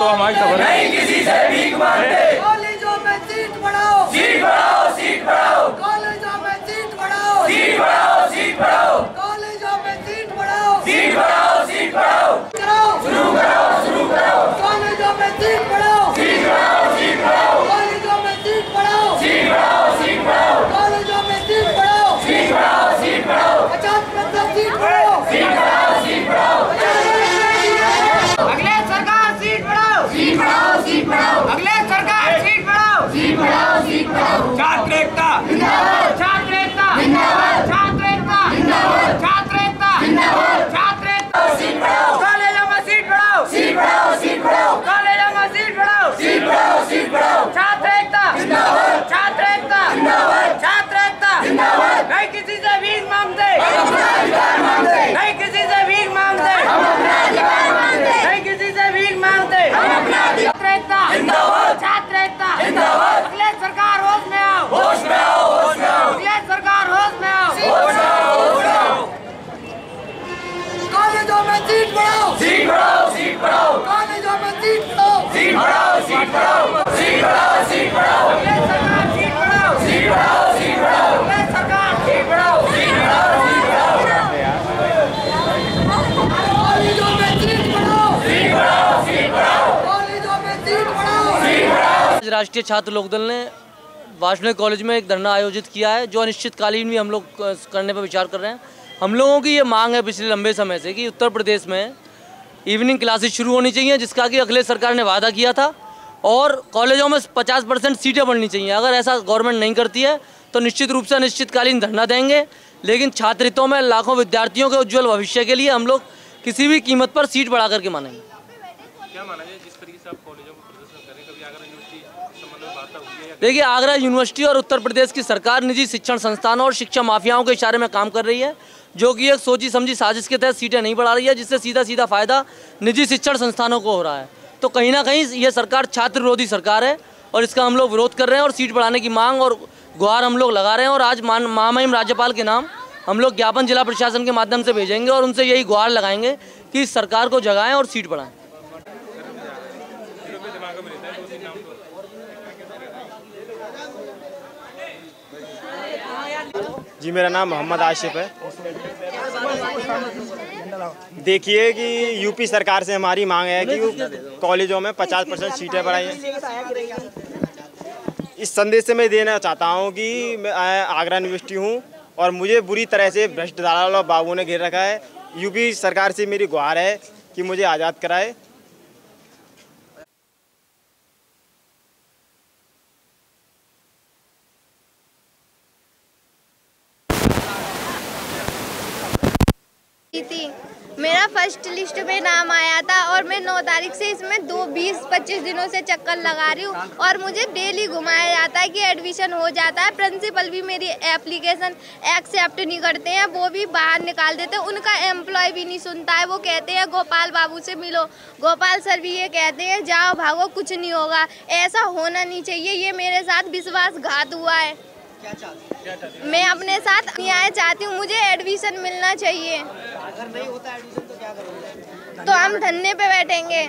हमारी खबर है। नहीं किसी से भीख मांगते। कॉलेजों में सीट बढ़ाओ, सीट बढ़ाओ, सीट बढ़ाओ, कॉलेजों में सीट बढ़ाओ, सीट बढ़ाओ, सीट बढ़ाओ, कॉलेजों में सीट बढ़ाओ, सीट बढ़ाओ, सीट बढ़ाओ, कराओ, शुरू करो, शुरू करो, कॉलेजों में सीट बढ़ाओ, सीट बढ़ाओ, सीट बढ़ाओ, कॉलेजों में सीट बढ़ाओ, सीट बढ़ाओ, सीट बढ़ाओ, कॉलेजों में सीट बढ़ाओ, सीट बढ़ाओ, सीट बढ़ाओ, 50% सीट बढ़ाओ, सीट बढ़ाओ, सीट बढ़ाओ, अगले सरकार सीट बढ़ाओ, सीट बढ़ाओ, सीट बढ़ाओ, अगले सरकार सीट बढ़ाओ, सीट बढ़ाओ, सीट बढ़ाओ, छात्र एकता जिंदाबाद, छात्र एकता, जिंदाबाद, छात्र एकता, जिंदाबाद, छात्र एकता, जिंदाबाद, छात्र एकता, सीट बढ़ाओ, कॉलेजों में सीट बढ़ाओ, सीट बढ़ाओ, सीट बढ़ाओ, कॉलेजों में सीट बढ़ाओ, सीट बढ़ाओ, सीट बढ़ाओ, छात्र एकता, जिंदाबाद, छात्र एकता, जिंदाबाद, छात्र एकता, जिंदाबाद, नहीं किसी से भीख मांगते, हम अपना अधिकार मांगते, नहीं किसी से भीख मांगते, हम अपना अधिकार मांगते, नहीं किसी से भीख मांगते, हम अपना अधिकार, छात्र एकता, जिंदाबाद, छात्र एकता, जिंदाबाद, अगले सरकार होश में आओ, होश में आओ, होश में आओ, अगले सरकार होश में आओ, होश में आओ, होश में आओ, कॉलेजों में सीट बढ़ाओ, सीट बढ़ाओ, सीट बढ़ाओ, कॉलेजों में सीट बढ़ाओ, सीट बढ़ाओ, सीट बढ़ाओ, सीट बढ़ाओ, सीट बढ़ाओ, अगले सरकार सीट बढ़ाओ, सीट बढ़ाओ, सीट बढ़ाओ, अगले सरकार सीट बढ़ाओ, सीट बढ़ाओ, सीट बढ़ाओ, कॉलेजों में सीट बढ़ाओ, सीट बढ़ाओ, सीट बढ़ाओ, कॉलेजों में सीट बढ़ाओ, सीट बढ़ाओ। आज राष्ट्रीय छात्र लोकदल ने वार्षिक कॉलेज में एक धरना आयोजित किया है, जो अनिश्चितकालीन भी हम लोग करने पर विचार कर रहे हैं। हम लोगों की ये मांग है पिछले लंबे समय से कि उत्तर प्रदेश में इवनिंग क्लासेस शुरू होनी चाहिए, जिसका कि अगले सरकार ने वादा किया था, और कॉलेजों में 50% सीटें बढ़नी चाहिए। अगर ऐसा गवर्नमेंट नहीं करती है तो निश्चित रूप से अनिश्चितकालीन धरना देंगे, लेकिन छात्र हितों में लाखों विद्यार्थियों के उज्ज्वल भविष्य के लिए हम लोग किसी भी कीमत पर सीट बढ़ा करके मानेंगे। क्या माना जाए जिस तरीके से आप कॉलेजों में प्रदर्शन करें, कभी आगरा यूनिवर्सिटी संबंध में बात हुई है? देखिए, आगरा यूनिवर्सिटी और उत्तर प्रदेश की सरकार निजी शिक्षण संस्थानों और शिक्षा माफियाओं के इशारे में काम कर रही है, जो कि एक सोची समझी साजिश के तहत सीटें नहीं बढ़ा रही है, जिससे सीधा सीधा फायदा निजी शिक्षण संस्थानों को हो रहा है। तो कहीं ना कहीं ये सरकार छात्र विरोधी सरकार है, और इसका हम लोग विरोध कर रहे हैं, और सीट बढ़ाने की मांग और गुहार हम लोग लगा रहे हैं। और आज महामहिम राज्यपाल के नाम हम लोग ज्ञापन जिला प्रशासन के माध्यम से भेजेंगे, और उनसे यही गुहार लगाएंगे कि इस सरकार को जगाएं और सीट बढ़ाएं। जी, मेरा नाम मोहम्मद आशिफ है। देखिए कि यूपी सरकार से हमारी मांग है कि कॉलेजों में 50% सीटें बढ़ाई हैं। इस संदेश से मैं देना चाहता हूं कि मैं आगरा यूनिवर्सिटी हूं और मुझे बुरी तरह से भ्रष्ट दलाल और बाबू ने घेर रखा है। यूपी सरकार से मेरी गुहार है कि मुझे आज़ाद कराए। मेरा फर्स्ट लिस्ट में नाम आया था और मैं 9 तारीख से इसमें 20-25 दिनों से चक्कर लगा रही हूँ, और मुझे डेली घुमाया जाता है कि एडमिशन हो जाता है। प्रिंसिपल भी मेरी एप्लीकेशन एक्सेप्ट नहीं करते हैं, वो भी बाहर निकाल देते हैं। उनका एम्प्लॉय भी नहीं सुनता है, वो कहते हैं गोपाल बाबू से मिलो। गोपाल सर भी ये कहते हैं जाओ भागो, कुछ नहीं होगा। ऐसा होना नहीं चाहिए, ये मेरे साथ विश्वासघात हुआ है। मैं अपने साथ न्याय चाहती हूँ, मुझे एडमिशन मिलना चाहिए। अगर नहीं होता एडमिशन तो क्या करोगे? तो हम धरने पे बैठेंगे।